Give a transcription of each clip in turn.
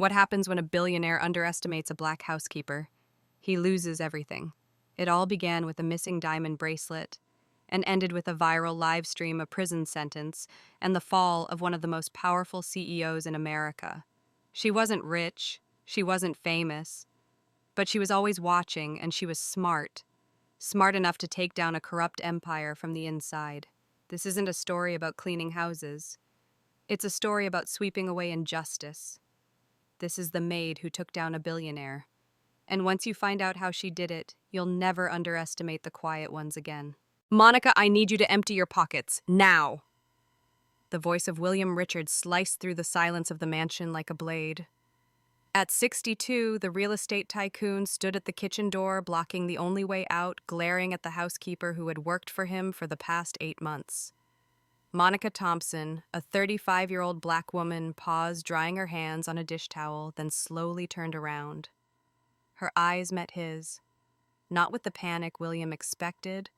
What happens when a billionaire underestimates a black housekeeper? He loses everything. It all began with a missing diamond bracelet and ended with a viral live stream, a prison sentence, and the fall of one of the most powerful CEOs in America. She wasn't rich, she wasn't famous, but she was always watching, and she was smart. Smart enough to take down a corrupt empire from the inside. This isn't a story about cleaning houses. It's a story about sweeping away injustice. This is the maid who took down a billionaire. And once you find out how she did it, you'll never underestimate the quiet ones again. Monica, I need you to empty your pockets, now! The voice of William Richard sliced through the silence of the mansion like a blade. At 62, the real estate tycoon stood at the kitchen door, blocking the only way out, glaring at the housekeeper who had worked for him for the past 8 months. Monica Thompson, a 35-year-old black woman, paused, drying her hands on a dish towel, then slowly turned around. Her eyes met his, not with the panic William expected,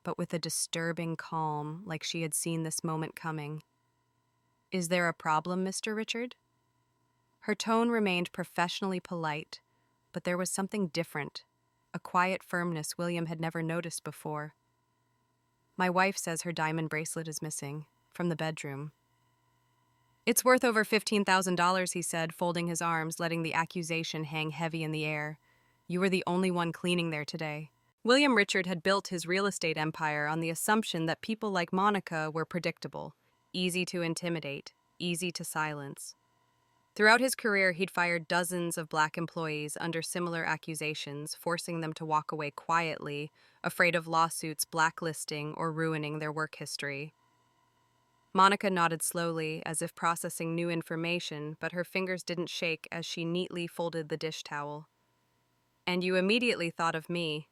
but with a disturbing calm, like she had seen this moment coming. "Is there a problem, Mr. Richard?" Her tone remained professionally polite, but there was something different, a quiet firmness William had never noticed before. "My wife says her diamond bracelet is missing, from the bedroom." "It's worth over $15,000, he said, folding his arms, letting the accusation hang heavy in the air. "You were the only one cleaning there today." William Richard had built his real estate empire on the assumption that people like Monica were predictable, easy to intimidate, easy to silence. Throughout his career, he'd fired dozens of black employees under similar accusations, forcing them to walk away quietly, afraid of lawsuits, blacklisting, or ruining their work history. Monica nodded slowly, as if processing new information, but her fingers didn't shake as she neatly folded the dish towel. "And you immediately thought of me."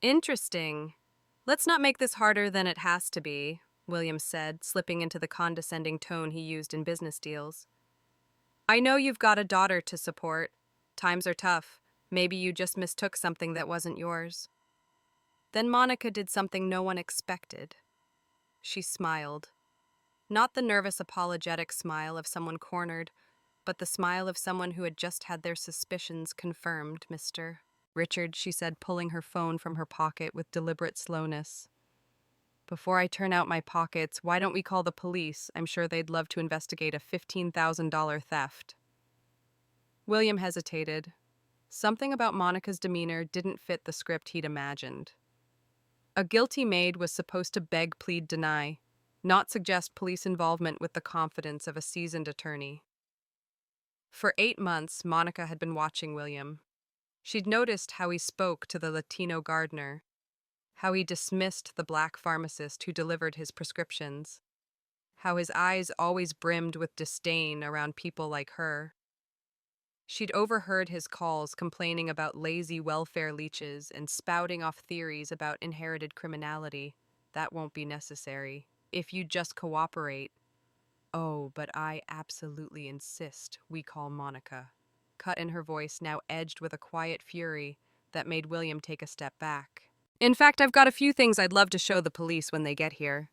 "Interesting. Let's not make this harder than it has to be," William said, slipping into the condescending tone he used in business deals. "I know you've got a daughter to support. Times are tough. Maybe you just mistook something that wasn't yours." Then Monica did something no one expected. She smiled. Not the nervous, apologetic smile of someone cornered, but the smile of someone who had just had their suspicions confirmed, Mr. Richard, she said, pulling her phone from her pocket with deliberate slowness. "Before I turn out my pockets, why don't we call the police? I'm sure they'd love to investigate a $15,000 theft." William hesitated. Something about Monica's demeanor didn't fit the script he'd imagined. A guilty maid was supposed to beg, plead, deny, not suggest police involvement with the confidence of a seasoned attorney. For 8 months, Monica had been watching William. She'd noticed how he spoke to the Latino gardener, how he dismissed the black pharmacist who delivered his prescriptions, how his eyes always brimmed with disdain around people like her. She'd overheard his calls complaining about lazy welfare leeches and spouting off theories about inherited criminality. "That won't be necessary, if you just cooperate." "Oh, but I absolutely insist we call Monica," cut in her voice, now edged with a quiet fury that made William take a step back. "In fact, I've got a few things I'd love to show the police when they get here."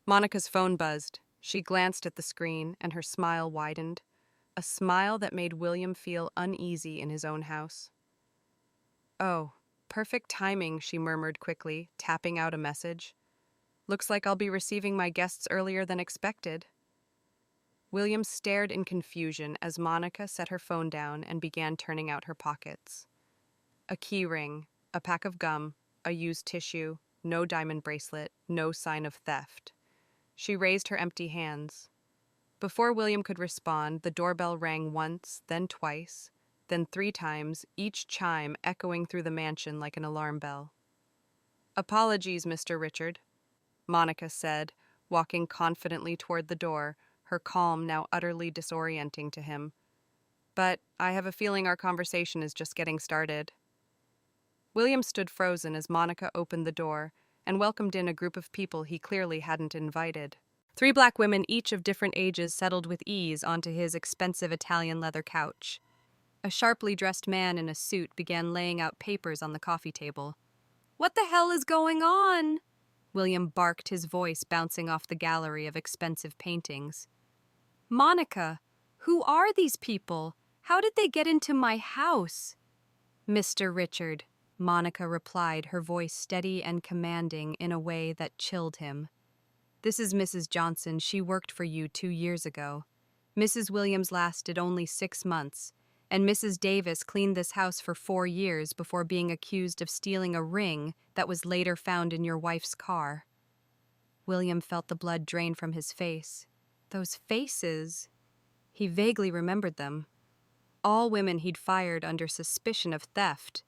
Monica's phone buzzed. She glanced at the screen, and her smile widened, a smile that made William feel uneasy in his own house. "Oh, perfect timing," she murmured quickly, tapping out a message. "Looks like I'll be receiving my guests earlier than expected." William stared in confusion as Monica set her phone down and began turning out her pockets. A key ring, a pack of gum, a used tissue, no diamond bracelet, no sign of theft. She raised her empty hands. Before William could respond, the doorbell rang once, then twice, then 3 times, each chime echoing through the mansion like an alarm bell. "Apologies, Mr. Richard," Monica said, walking confidently toward the door, her calm now utterly disorienting to him. "But I have a feeling our conversation is just getting started." William stood frozen as Monica opened the door and welcomed in a group of people he clearly hadn't invited. 3 black women, each of different ages, settled with ease onto his expensive Italian leather couch. A sharply dressed man in a suit began laying out papers on the coffee table. "What the hell is going on?" William barked, his voice bouncing off the gallery of expensive paintings. "Monica, who are these people? How did they get into my house? Mr. Richard, Monica replied, her voice steady and commanding in a way that chilled him. This is Mrs. Johnson. She worked for you 2 years ago. Mrs. Williams lasted only 6 months, and Mrs. Davis cleaned this house for 4 years before being accused of stealing a ring that was later found in your wife's car. William felt the blood drain from his face. Those faces! He vaguely remembered them. All women he'd fired under suspicion of theft.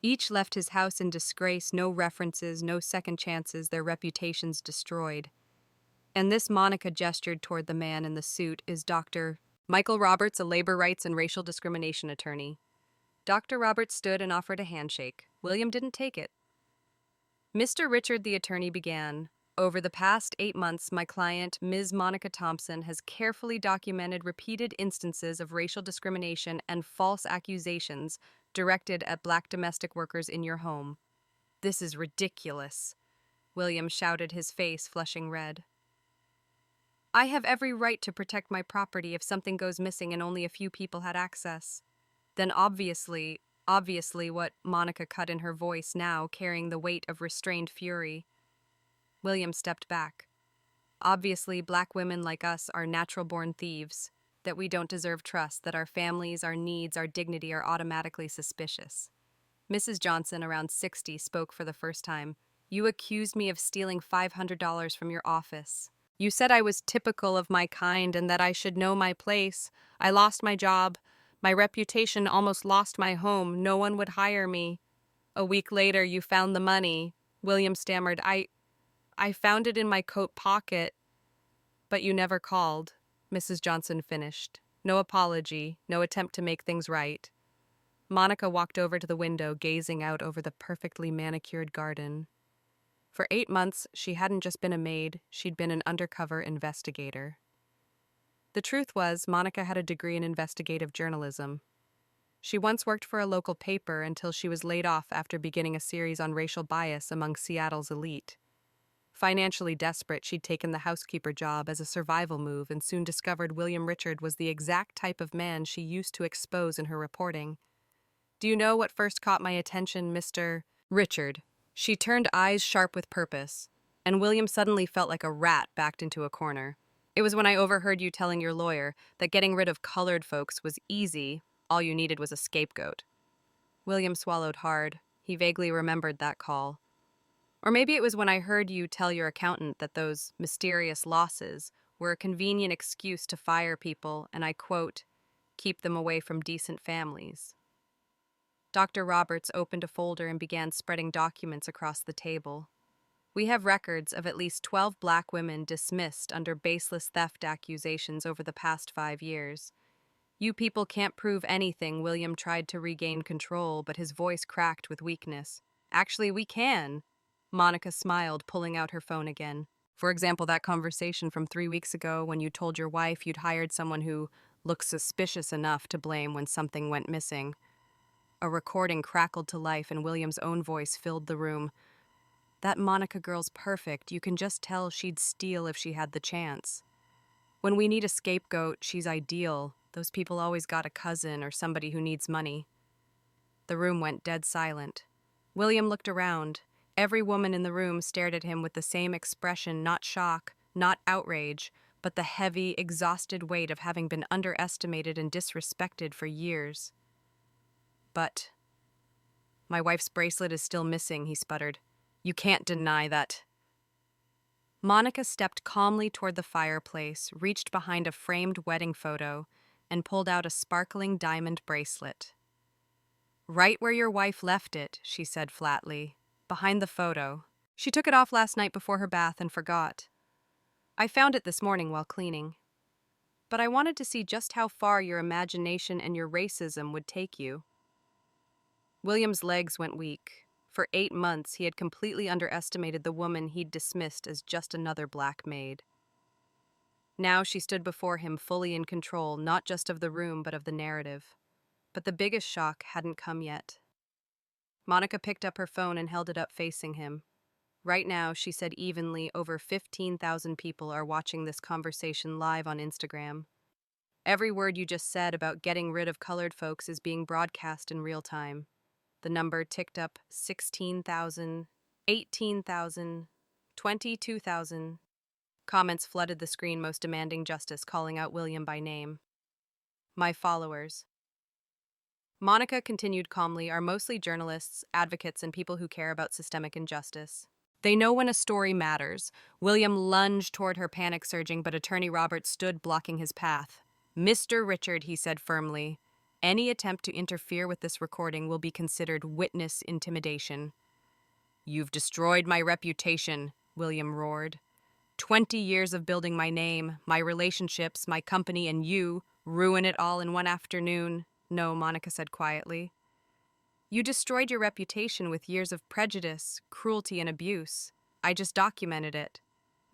Each left his house in disgrace, no references, no second chances, their reputations destroyed. And this, Monica gestured toward the man in the suit, is Dr. Michael Roberts, a labor rights and racial discrimination attorney. Dr. Roberts stood and offered a handshake. William didn't take it. Mr. Richard, the attorney, began. Over the past 8 months, my client, Ms. Monica Thompson, has carefully documented repeated instances of racial discrimination and false accusations directed at Black domestic workers in your home. This is ridiculous, William shouted, his face flushing red. I have every right to protect my property if something goes missing and only a few people had access. Then obviously, what Monica cut in her voice now, carrying the weight of restrained fury. William stepped back. Obviously, Black women like us are natural-born thieves, that we don't deserve trust, that our families, our needs, our dignity are automatically suspicious. Mrs. Johnson, around 60, spoke for the first time. You accused me of stealing $500 from your office. You said I was typical of my kind and that I should know my place. I lost my job. My reputation, almost lost my home. No one would hire me. A week later, you found the money. William stammered, I found it in my coat pocket. But you never called, Mrs. Johnson finished. No apology, no attempt to make things right. Monica walked over to the window, gazing out over the perfectly manicured garden. For 8 months, she hadn't just been a maid, she'd been an undercover investigator. The truth was, Monica had a degree in investigative journalism. She once worked for a local paper until she was laid off after beginning a series on racial bias among Seattle's elite. Financially desperate, she'd taken the housekeeper job as a survival move and soon discovered William Richard was the exact type of man she used to expose in her reporting. Do you know what first caught my attention, Mr. Richard? She turned eyes sharp with purpose, and William suddenly felt like a rat backed into a corner. It was when I overheard you telling your lawyer that getting rid of colored folks was easy, all you needed was a scapegoat. William swallowed hard. He vaguely remembered that call. Or maybe it was when I heard you tell your accountant that those mysterious losses were a convenient excuse to fire people and, I quote, keep them away from decent families. Dr. Roberts opened a folder and began spreading documents across the table. We have records of at least 12 Black women dismissed under baseless theft accusations over the past 5 years. You people can't prove anything. William tried to regain control, but his voice cracked with weakness. Actually, we can. Monica smiled, pulling out her phone again. For example, that conversation from 3 weeks ago when you told your wife you'd hired someone who looked suspicious enough to blame when something went missing. A recording crackled to life and William's own voice filled the room. That Monica girl's perfect. You can just tell she'd steal if she had the chance. When we need a scapegoat, she's ideal. Those people always got a cousin or somebody who needs money. The room went dead silent. William looked around. Every woman in the room stared at him with the same expression, not shock, not outrage, but the heavy, exhausted weight of having been underestimated and disrespected for years. But my wife's bracelet is still missing, he sputtered. You can't deny that. Monica stepped calmly toward the fireplace, reached behind a framed wedding photo, and pulled out a sparkling diamond bracelet. Right where your wife left it, she said flatly. Behind the photo. She took it off last night before her bath and forgot. I found it this morning while cleaning. But I wanted to see just how far your imagination and your racism would take you. William's legs went weak. For 8 months, he had completely underestimated the woman he'd dismissed as just another Black maid. Now she stood before him fully in control, not just of the room but of the narrative. But the biggest shock hadn't come yet. Monica picked up her phone and held it up facing him. Right now, she said evenly, over 15,000 people are watching this conversation live on Instagram. Every word you just said about getting rid of colored folks is being broadcast in real time. The number ticked up 16,000, 18,000, 22,000. Comments flooded the screen, most demanding justice, calling out William by name. My followers. Monica continued calmly, are mostly journalists, advocates, and people who care about systemic injustice. They know when a story matters. William lunged toward her, panic surging, but Attorney Roberts stood blocking his path. Mr. Richard, he said firmly, any attempt to interfere with this recording will be considered witness intimidation. You've destroyed my reputation, William roared. 20 years of building my name, my relationships, my company, and you ruin it all in one afternoon. No, Monica said quietly. You destroyed your reputation with years of prejudice, cruelty, and abuse. I just documented it.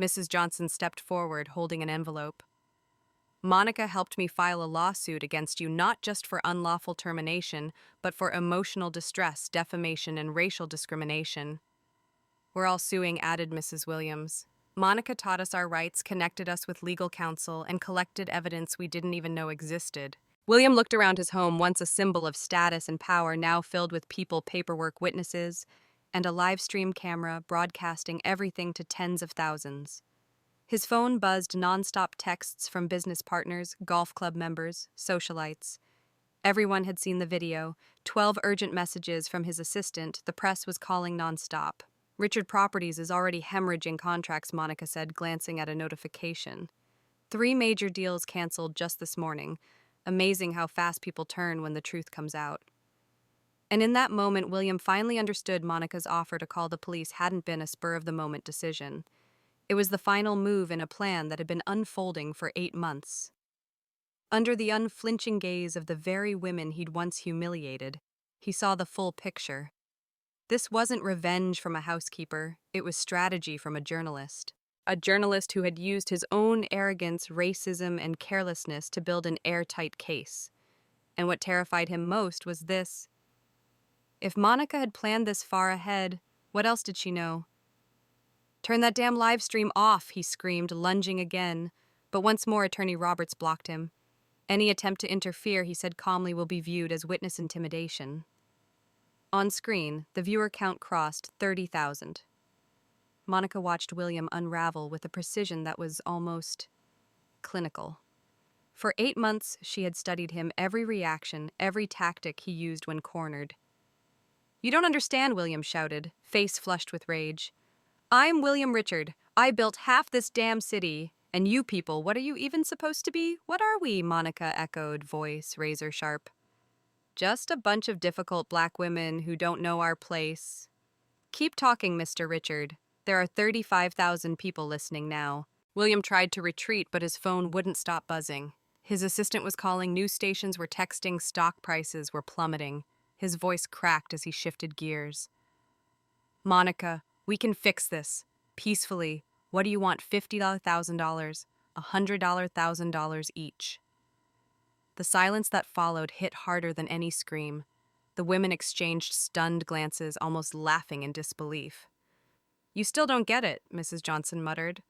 Mrs. Johnson stepped forward, holding an envelope. Monica helped me file a lawsuit against you not just for unlawful termination, but for emotional distress, defamation, and racial discrimination. We're all suing, added Mrs. Williams. Monica taught us our rights, connected us with legal counsel, and collected evidence we didn't even know existed. William looked around his home, once a symbol of status and power, now filled with people, paperwork, witnesses, and a live stream camera broadcasting everything to tens of thousands. His phone buzzed nonstop texts from business partners, golf club members, socialites. Everyone had seen the video, 12 urgent messages from his assistant. The press was calling nonstop. Richard Properties is already hemorrhaging contracts, Monica said, glancing at a notification. 3 major deals canceled just this morning. Amazing how fast people turn when the truth comes out. And in that moment, William finally understood Monica's offer to call the police hadn't been a spur-of-the-moment decision. It was the final move in a plan that had been unfolding for 8 months. Under the unflinching gaze of the very women he'd once humiliated, he saw the full picture. This wasn't revenge from a housekeeper, it was strategy from a journalist. A journalist who had used his own arrogance, racism, and carelessness to build an airtight case. And what terrified him most was this. If Monica had planned this far ahead, what else did she know? Turn that damn live stream off, he screamed, lunging again. But once more, Attorney Roberts blocked him. Any attempt to interfere, he said calmly, will be viewed as witness intimidation. On screen, the viewer count crossed 30,000. Monica watched William unravel with a precision that was almost clinical. For 8 months, she had studied him, every reaction, every tactic he used when cornered. You don't understand, William shouted, face flushed with rage. I'm William Richard. I built half this damn city. And you people, what are you even supposed to be? What are we? Monica echoed, voice razor sharp. Just a bunch of difficult black women who don't know our place. Keep talking, Mr. Richard. There are 35,000 people listening now. William tried to retreat, but his phone wouldn't stop buzzing. His assistant was calling, news stations were texting, stock prices were plummeting. His voice cracked as he shifted gears. Monica, we can fix this. Peacefully. What do you want, $50,000, $100,000 each? The silence that followed hit harder than any scream. The women exchanged stunned glances, almost laughing in disbelief. You still don't get it, Mrs. Johnson muttered.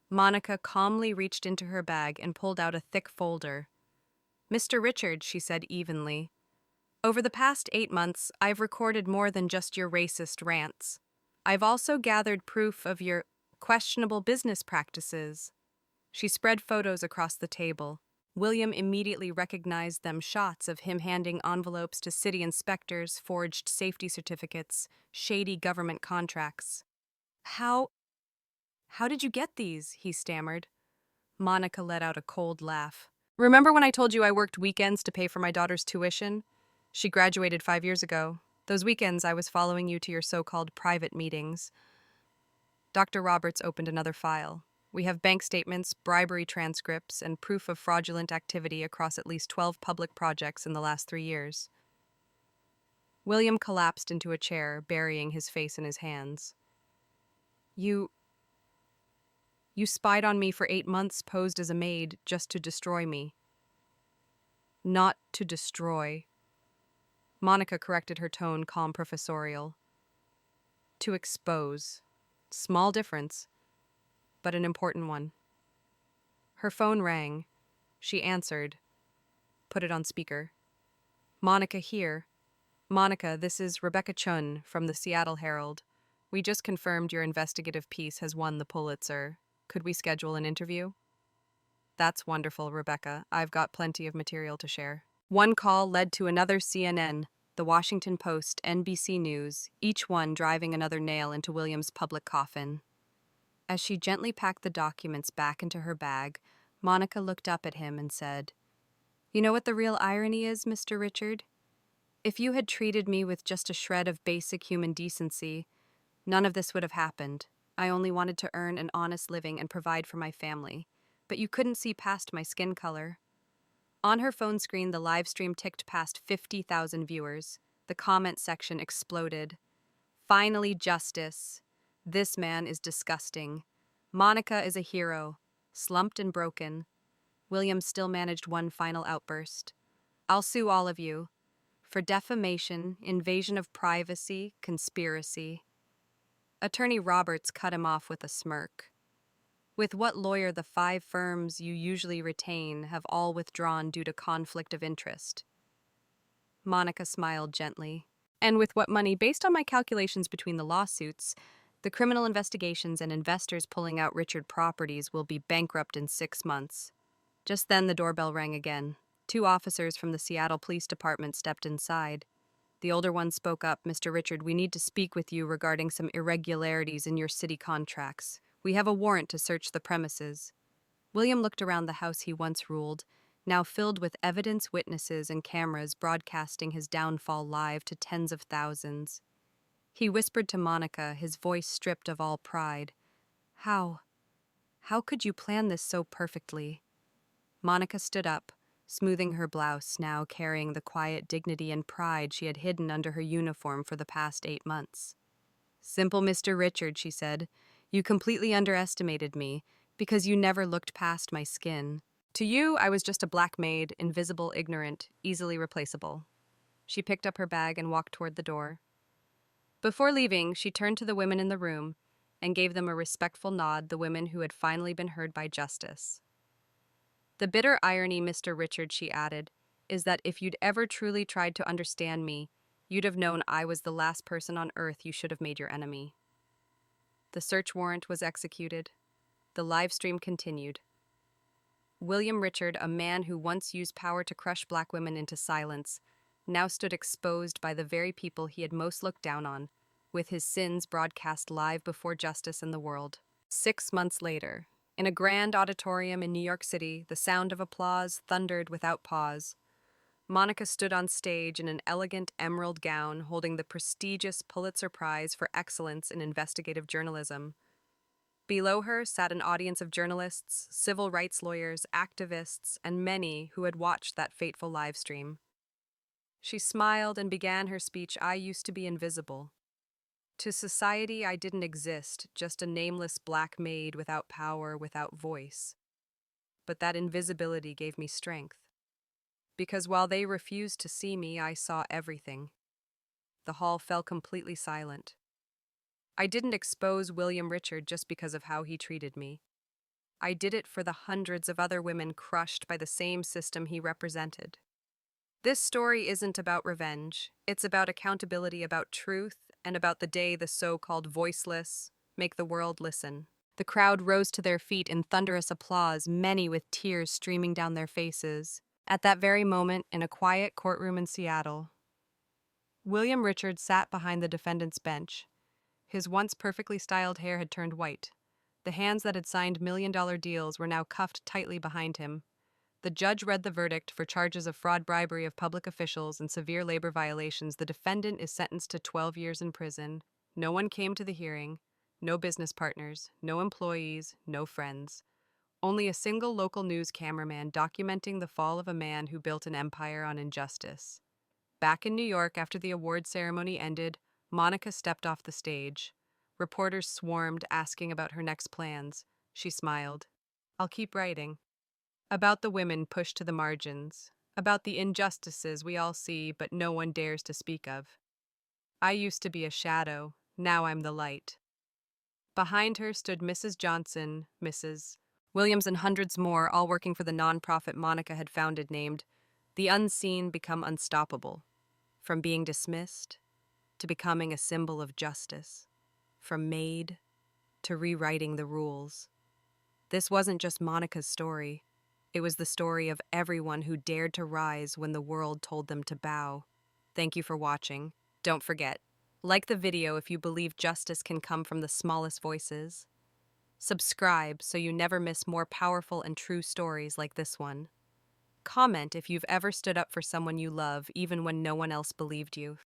Monica calmly reached into her bag and pulled out a thick folder. Mr. Richard, she said evenly, over the past 8 months, I've recorded more than just your racist rants. I've also gathered proof of your questionable business practices. She spread photos across the table. William immediately recognized them, shots of him handing envelopes to city inspectors, forged safety certificates, shady government contracts. How did you get these? He stammered. Monica let out a cold laugh. Remember when I told you I worked weekends to pay for my daughter's tuition? She graduated 5 years ago. Those weekends I was following you to your so-called private meetings. Dr. Roberts opened another file. We have bank statements, bribery transcripts, and proof of fraudulent activity across at least 12 public projects in the last 3 years. William collapsed into a chair, burying his face in his hands. You spied on me for 8 months, posed as a maid, just to destroy me. Not to destroy. Monica corrected her tone, calm, professorial. To expose. Small difference, but an important one. Her phone rang. She answered, put it on speaker. Monica here. Monica, this is Rebecca Chun from the Seattle Herald. We just confirmed your investigative piece has won the Pulitzer. Could we schedule an interview? That's wonderful, Rebecca. I've got plenty of material to share. One call led to another: CNN, the Washington Post, NBC News, each one driving another nail into William's public coffin. As she gently packed the documents back into her bag, Monica looked up at him and said, "You know what the real irony is, Mr. Richard? If you had treated me with just a shred of basic human decency, none of this would have happened. I only wanted to earn an honest living and provide for my family. But you couldn't see past my skin color." On her phone screen, the live stream ticked past 50,000 viewers. The comment section exploded. "Finally, justice. This man is disgusting. Monica is a hero." Slumped and broken, William still managed one final outburst. "I'll sue all of you for defamation, invasion of privacy, conspiracy." Attorney Roberts cut him off with a smirk. "With what lawyer the 5 firms you usually retain have all withdrawn due to conflict of interest?" Monica smiled gently. "And with what money, based on my calculations between the lawsuits, the criminal investigations and investors pulling out Richard properties will be bankrupt in 6 months." Just then the doorbell rang again. 2 officers from the Seattle Police Department stepped inside. The older one spoke up. "Mr. Richard, we need to speak with you regarding some irregularities in your city contracts. We have a warrant to search the premises." William looked around the house he once ruled, now filled with evidence, witnesses, and cameras broadcasting his downfall live to tens of thousands. He whispered to Monica, his voice stripped of all pride, How could you plan this so perfectly?" Monica stood up, smoothing her blouse, now carrying the quiet dignity and pride she had hidden under her uniform for the past 8 months. "Simple, Mr. Richard," she said. "You completely underestimated me, because you never looked past my skin. To you, I was just a black maid, invisible, ignorant, easily replaceable." She picked up her bag and walked toward the door. Before leaving, she turned to the women in the room and gave them a respectful nod, the women who had finally been heard by justice. "The bitter irony, Mr. Richard," she added, "is that if you'd ever truly tried to understand me, you'd have known I was the last person on earth you should have made your enemy." The search warrant was executed. The live stream continued. William Richard, a man who once used power to crush black women into silence, now stood exposed by the very people he had most looked down on, with his sins broadcast live before justice and the world. 6 months later, in a grand auditorium in New York City, the sound of applause thundered without pause. Monica stood on stage in an elegant emerald gown, holding the prestigious Pulitzer Prize for Excellence in Investigative Journalism. Below her sat an audience of journalists, civil rights lawyers, activists, and many who had watched that fateful live stream. She smiled and began her speech. "I used to be invisible. To society, I didn't exist, just a nameless black maid without power, without voice. But that invisibility gave me strength. Because while they refused to see me, I saw everything." The hall fell completely silent. "I didn't expose William Richard just because of how he treated me. I did it for the hundreds of other women crushed by the same system he represented." This story isn't about revenge. It's about accountability, about truth, and about the day the so-called voiceless make the world listen. The crowd rose to their feet in thunderous applause, many with tears streaming down their faces. At that very moment, in a quiet courtroom in Seattle, William Richard sat behind the defendant's bench. His once perfectly styled hair had turned white. The hands that had signed million-dollar deals were now cuffed tightly behind him. The judge read the verdict. For charges of fraud, bribery of public officials, and severe labor violations, the defendant is sentenced to 12 years in prison. No one came to the hearing. No business partners, no employees, no friends. Only a single local news cameraman documenting the fall of a man who built an empire on injustice. Back in New York, after the award ceremony ended, Monica stepped off the stage. Reporters swarmed, asking about her next plans. She smiled. "I'll keep writing. About the women pushed to the margins. About the injustices we all see but no one dares to speak of. I used to be a shadow, now I'm the light." Behind her stood Mrs. Johnson, Mrs. Williams, and hundreds more, all working for the nonprofit Monica had founded, named The unseen become unstoppable, from being dismissed to becoming a symbol of justice, from Maid to rewriting the rules. This wasn't just Monica's story. It was the story of everyone who dared to rise when the world told them to bow. Thank you for watching. Don't forget, like the video if you believe justice can come from the smallest voices. Subscribe so you never miss more powerful and true stories like this one. Comment if you've ever stood up for someone you love even when no one else believed you.